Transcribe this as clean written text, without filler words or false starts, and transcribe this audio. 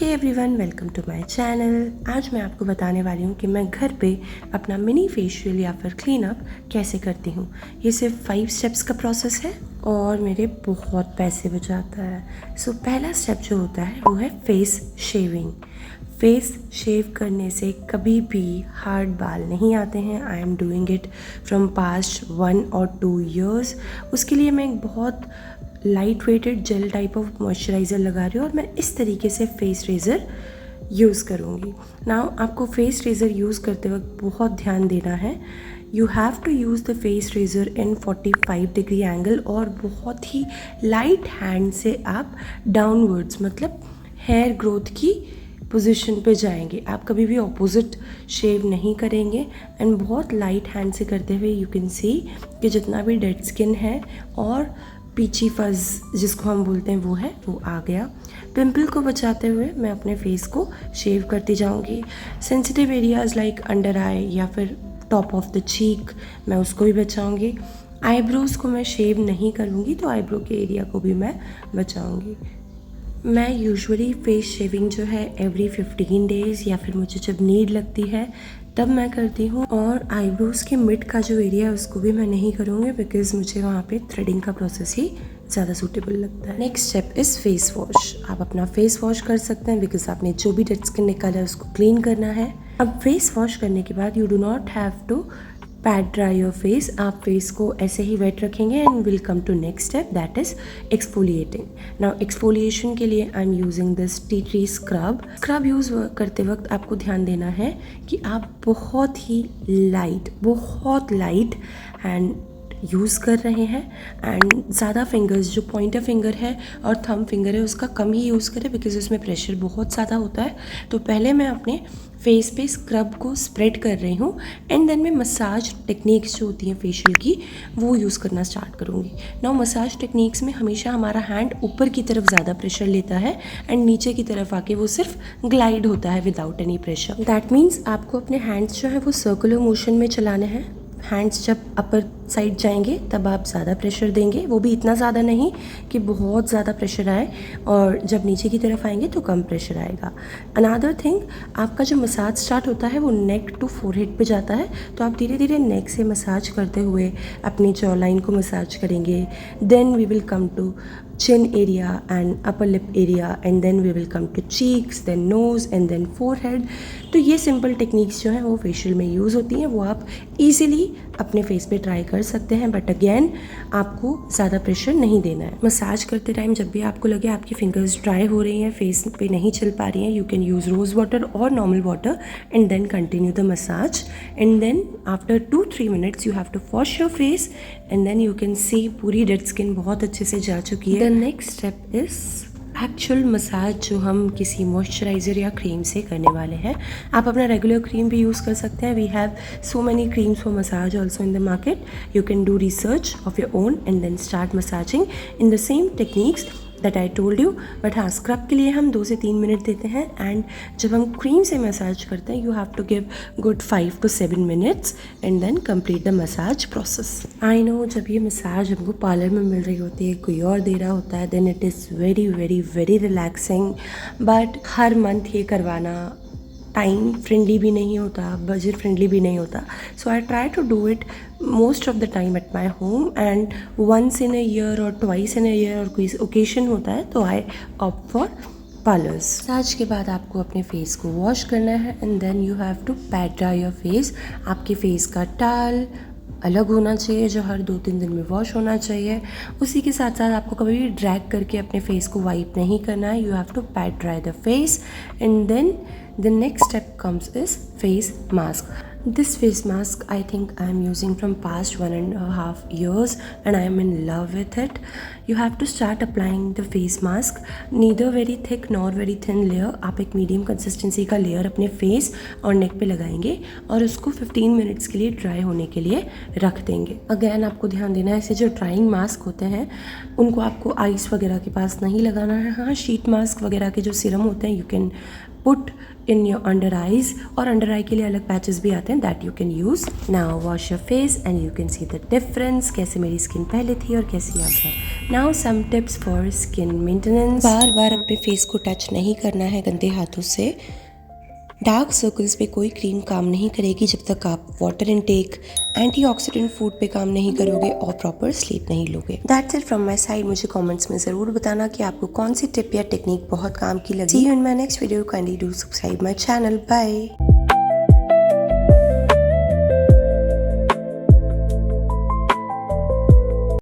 Everyone, welcome to my channel. आज मैं आपको बताने वाली हूँ कि मैं घर पे अपना मिनी फेशियल या फिर क्लीन अप कैसे करती हूँ। ये सिर्फ 5 स्टेप्स का प्रोसेस है और मेरे बहुत पैसे बचाता है। सो पहला स्टेप जो होता है वो है फेस शेविंग। फेस शेव करने से कभी भी हार्ड बाल नहीं आते हैं। I am doing it from past 1 और 2 ईयर्स। उसके लिए मैं एक बहुत light weighted gel type of moisturiser लगा रही हूँ और मैं इस तरीके से फेस रेज़र यूज़ करूँगी। नाउ आपको फेस रेज़र यूज़ करते वक्त बहुत ध्यान देना है। You have to use the face razor in 45 degree angle और बहुत ही लाइट हैंड से आप डाउनवर्ड्स मतलब हेयर ग्रोथ की पोजीशन पे जाएंगे। आप कभी भी ऑपोजिट शेव नहीं करेंगे एंड बहुत लाइट हैंड से करते हुए यू कैन सी कि जितना भी डेड स्किन है और पीची फज जिसको हम बोलते हैं वो आ गया। पिंपल को बचाते हुए मैं अपने फेस को शेव करती जाऊंगी। सेंसिटिव एरियाज़ लाइक अंडर आई या फिर टॉप ऑफ द चीक मैं उसको भी बचाऊंगी। आईब्रोज़ को मैं शेव नहीं करूंगी तो आईब्रो के एरिया को भी मैं बचाऊंगी। मैं यूजुअली फेस शेविंग जो है एवरी 15 डेज़ या फिर मुझे जब नीड लगती है तब मैं करती हूँ। और आईब्रोज़ के मिड का जो एरिया है उसको भी मैं नहीं करूँगी बिकॉज़ मुझे वहाँ पे थ्रेडिंग का प्रोसेस ही ज़्यादा सूटेबल लगता है। Next step is face wash. आप अपना फेस वॉश कर सकते हैं बिकॉज़ आपने जो भी डेड स्किन निकाला है उसको क्लीन करना है। अब फेस वॉश करने के बाद you do not have to pat dry your face. आप फेस को ऐसे ही वेट रखेंगे and will come to next step that is exfoliating. Now exfoliation के लिए I am using this tea tree scrub use करते वक्त आपको ध्यान देना है कि आप बहुत लाइट एंड यूज़ कर रहे हैं एंड ज़्यादा फिंगर्स जो पॉइंटर फिंगर है और थंब फिंगर है उसका कम ही यूज़ करें बिकॉज उसमें प्रेशर बहुत ज़्यादा होता है। तो पहले मैं अपने फेस पे स्क्रब को स्प्रेड कर रही हूँ एंड देन मैं मसाज टेक्निक्स जो होती हैं फेशियल की वो यूज़ करना स्टार्ट करूँगी। नाउ मसाज टेक्निक्स में हमेशा हमारा हैंड ऊपर की तरफ ज़्यादा प्रेशर लेता है एंड नीचे की तरफ आके वो सिर्फ ग्लाइड होता है without any pressure. That means आपको अपने हैंड्स जो है वो सर्कुलर मोशन में चलाने हैं। हैंड्स जब अपर साइड जाएंगे तब आप ज़्यादा प्रेशर देंगे, वो भी इतना ज़्यादा नहीं कि बहुत ज़्यादा प्रेशर आए, और जब नीचे की तरफ आएंगे तो कम प्रेशर आएगा। अनदर थिंग, आपका जो मसाज स्टार्ट होता है वो नेक टू फोरहेड पे जाता है तो आप धीरे धीरे नेक से मसाज करते हुए अपनी जॉ लाइन को मसाज करेंगे। Then we will come to chin area and upper lip area and then we will come to cheeks, then nose and then forehead। तो ये सिंपल टेक्निक्स जो हैं वो फेशियल में यूज़ होती हैं, वो आप इजीली अपने फेस पे ट्राई कर सकते हैं बट अगेन आपको ज़्यादा प्रेशर नहीं देना है। मसाज करते टाइम जब भी आपको लगे आपकी फिंगर्स ड्राई हो रही हैं, फेस पे नहीं चल पा रही हैं, you can use rose water और normal water and then continue the massage and then after 2-3 minutes you have to wash your face and then you can see पूरी डेड स्किन बहुत अच्छे से जा चुकी है। The next step is actual massage जो हम किसी मॉइस्चराइज़र या क्रीम से करने वाले हैं। आप अपना रेगुलर क्रीम भी यूज़ कर सकते हैं। We have so many creams for massage also in the market. You can do research of your own and then start massaging in the same techniques that I told you. But हाँ, scrub के लिए हम 2 से 3 minute देते हैं and जब हम cream से मसाज करते हैं you have to give good 5 to 7 minutes and then complete the massage process. I know जब ये मसाज हमको पार्लर में मिल रही होती है, कोई और दे रहा होता है, then it is very very very relaxing, but हर मंथ ये करवाना टाइम फ्रेंडली भी नहीं होता, बजट फ्रेंडली भी नहीं होता। So I try to do it most of the time at my home and once in a year और ट्वाइस इन अ ईयर और कोई ओकेशन होता है तो I opt for parlours. Massage के बाद आपको अपने फेस को वॉश करना है and then you have to pat dry your face. आपके फेस का टाल अलग होना चाहिए जो हर 2-3 दिन में वॉश होना चाहिए। उसी के साथ साथ आपको कभी भी ड्रैग करके अपने फेस को वाइप नहीं करना है। You have to pat dry the face and then the next step comes is face mask. This face mask I think I am using from past 1.5 years and I am in love with it. You have to start applying the face mask, neither very thick nor very thin layer। आप एक medium consistency का layer अपने face और नेक पे लगाएंगे और उसको 15 minutes के लिए ड्राई होने के लिए रख देंगे। अगेन आपको ध्यान देना है, ऐसे जो ड्राइंग मास्क होते हैं उनको आपको आइस वगैरह के पास नहीं लगाना है। हाँ, शीट मास्क वगैरह के जो सीरम होते हैं you can put in your under eyes, और अंडर आई के लिए अलग पैचेस भी आते हैं that you can use. Now wash your face and you can see the difference, कैसे मेरी स्किन पहले थी और कैसी अब है। Now some tips for skin maintenance. बार बार अपने फेस को टच नहीं करना है गंदे हाथों से। डार्क सर्कल्स पे कोई क्रीम काम नहीं करेगी जब तक आप वाटर इनटेक, एंटीऑक्सीडेंट फूड पे काम नहीं करोगे और प्रॉपर स्लीप नहीं लोगे। That's it from my side. मुझे कमेंट्स में ज़रूर बताना कि आपको कौन सी टिप या टेक्निक बहुत काम की लगी। See you in my next video. Kindly do subscribe my channel. Bye.